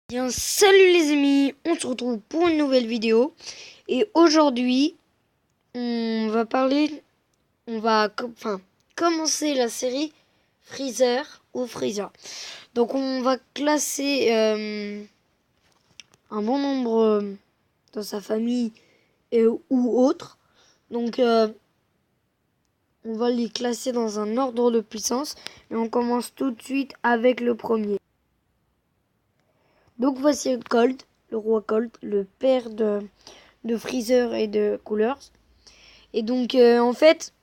Bien, salut les amis, on se retrouve pour une nouvelle vidéo et aujourd'hui on va commencer la série Freezer ou Freezer. Donc on va classer un bon nombre dans sa famille ou autre. Donc on va les classer dans un ordre de puissance et on commence tout de suite avec le premier. Donc voici Cold, le roi Cold, le père de Freezer et de Coolers. Et donc en fait,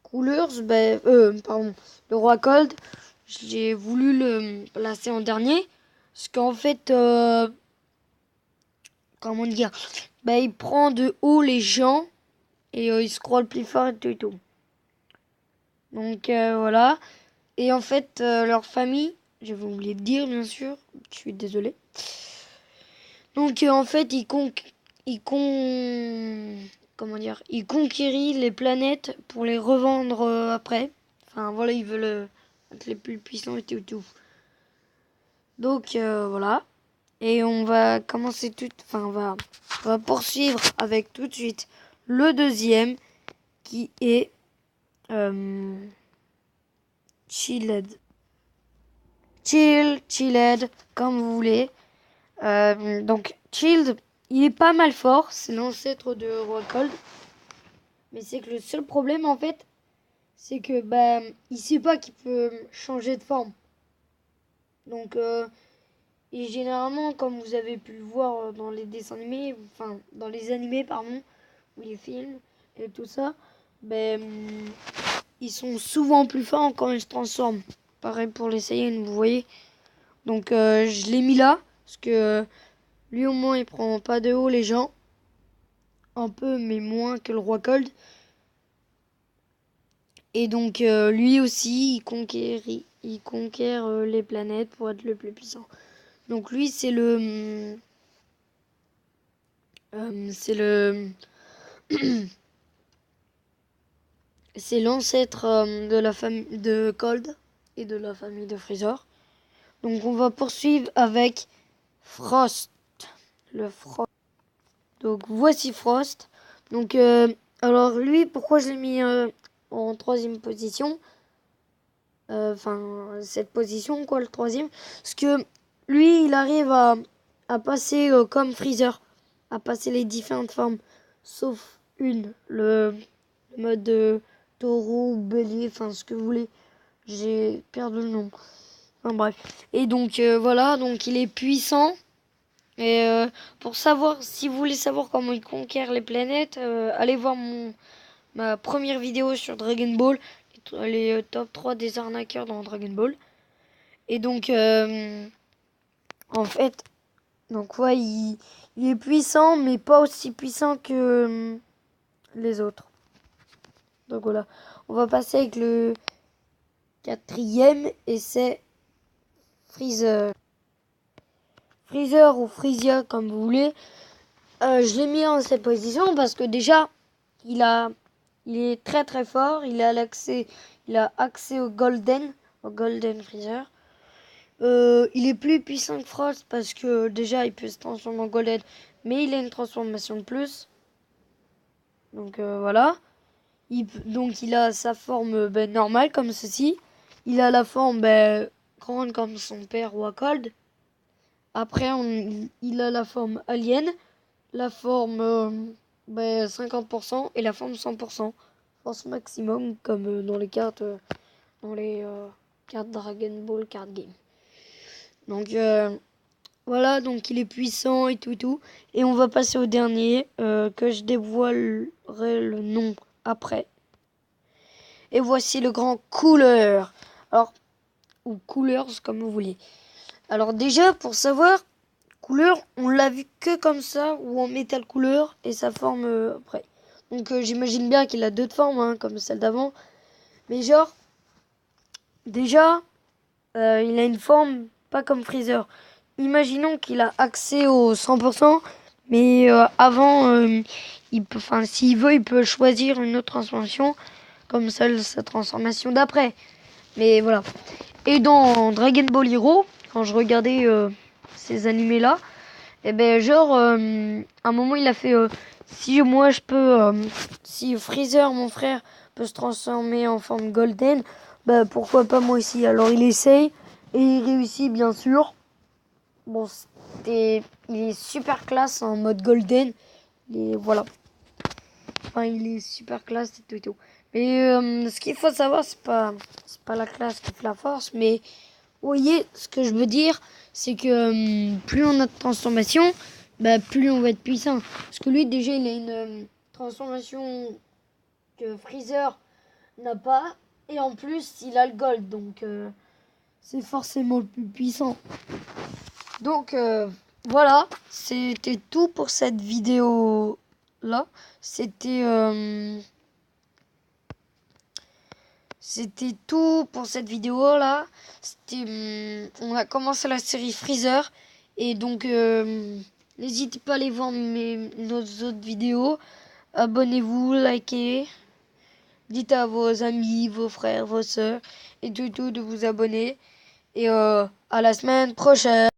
Coolers, le roi Cold, j'ai voulu le placer en dernier. Parce qu'en fait, comment dire, il prend de haut les gens et il scrolle plus fort et tout. Donc voilà. Et en fait, leur famille, j'avais oublié de dire bien sûr, je suis désolé. Donc en fait, il conquérit les planètes pour les revendre après. Enfin voilà, ils veulent être les plus puissants et tout. Donc voilà. Et on va commencer on va poursuivre avec tout de suite le deuxième qui est Chilled. Chilled, comme vous voulez. Donc Chilled, il est pas mal fort, c'est l'ancêtre de Roi Cold. Mais c'est que le seul problème en fait, c'est que il sait pas qu'il peut changer de forme. Donc et généralement, comme vous avez pu le voir dans les dessins animés, enfin dans les animés pardon, ou les films et tout ça, ils sont souvent plus forts quand ils se transforment. Pareil pour les Saiyans, vous voyez. Donc je l'ai mis là parce que lui au moins il prend pas de haut les gens, un peu mais moins que le roi Cold. Et donc lui aussi il conquiert les planètes pour être le plus puissant. Donc lui c'est c'est l'ancêtre de la famille de Cold et de la famille de Freezer. Donc on va poursuivre avec Frost. Le Frost. Donc voici Frost. Donc alors lui, pourquoi je l'ai mis en troisième position? Cette position quoi, le troisième. Parce que lui, il arrive à passer comme Freezer, à passer les différentes formes, sauf le mode de taureau ou bélier, enfin ce que vous voulez. J'ai perdu le nom. Enfin bref. Et donc voilà, donc il est puissant. Et pour savoir, si vous voulez savoir comment il conquiert les planètes, allez voir ma première vidéo sur Dragon Ball, les top 3 des arnaqueurs dans Dragon Ball. Et donc, en fait, donc ouais, il est puissant, mais pas aussi puissant que les autres. Donc voilà, on va passer avec le quatrième, et c'est Freezer. Freezer ou Freesia, comme vous voulez. Je l'ai mis en cette position parce que déjà, il est très très fort. Il a accès au Golden Freezer. Il est plus puissant que Frost parce que déjà, il peut se transformer en Golden, mais il a une transformation de plus. Donc voilà. Donc il a sa forme normale comme ceci. Il a la forme grande comme son père Roi Cold. Après, il a la forme alien, la forme 50% et la forme 100%. Force maximum, comme dans les cartes Dragon Ball Card Game. Donc voilà, donc il est puissant et tout. Et on va passer au dernier, que je dévoilerai le nom après. Et voici le grand Cooler. Alors, ou Coolers, comme vous voulez. Alors déjà, pour savoir, Cooler, on l'a vu que comme ça, ou en métal Cooler, et sa forme après. Donc j'imagine bien qu'il a deux formes, hein, comme celle d'avant. Mais genre, déjà, il a une forme pas comme Freezer. Imaginons qu'il a accès au 100%, mais avant, s'il veut, il peut choisir une autre transformation, comme sa transformation d'après. Mais voilà. Et dans Dragon Ball Hero, quand je regardais ces animés-là. Et ben genre, à un moment il a fait, si moi je peux, si Freezer, mon frère, peut se transformer en forme golden, bah pourquoi pas moi aussi. Alors il essaye et il réussit bien sûr. Bon, il est super classe en mode golden. Et voilà. Enfin, il est super classe et tout et tout. Mais ce qu'il faut savoir, c'est pas la classe qui fait la force, mais vous voyez, ce que je veux dire, c'est que plus on a de transformation, bah, plus on va être puissant. Parce que lui, déjà, il a une transformation que Freezer n'a pas. Et en plus, il a le gold. Donc, c'est forcément le plus puissant. Donc, voilà. C'était tout pour cette vidéo-là. C'était tout pour cette vidéo là. On a commencé la série Freezer et donc n'hésitez pas à aller voir nos autres vidéos. Abonnez-vous, likez, dites à vos amis, vos frères, vos sœurs et tout de vous abonner. Et à la semaine prochaine.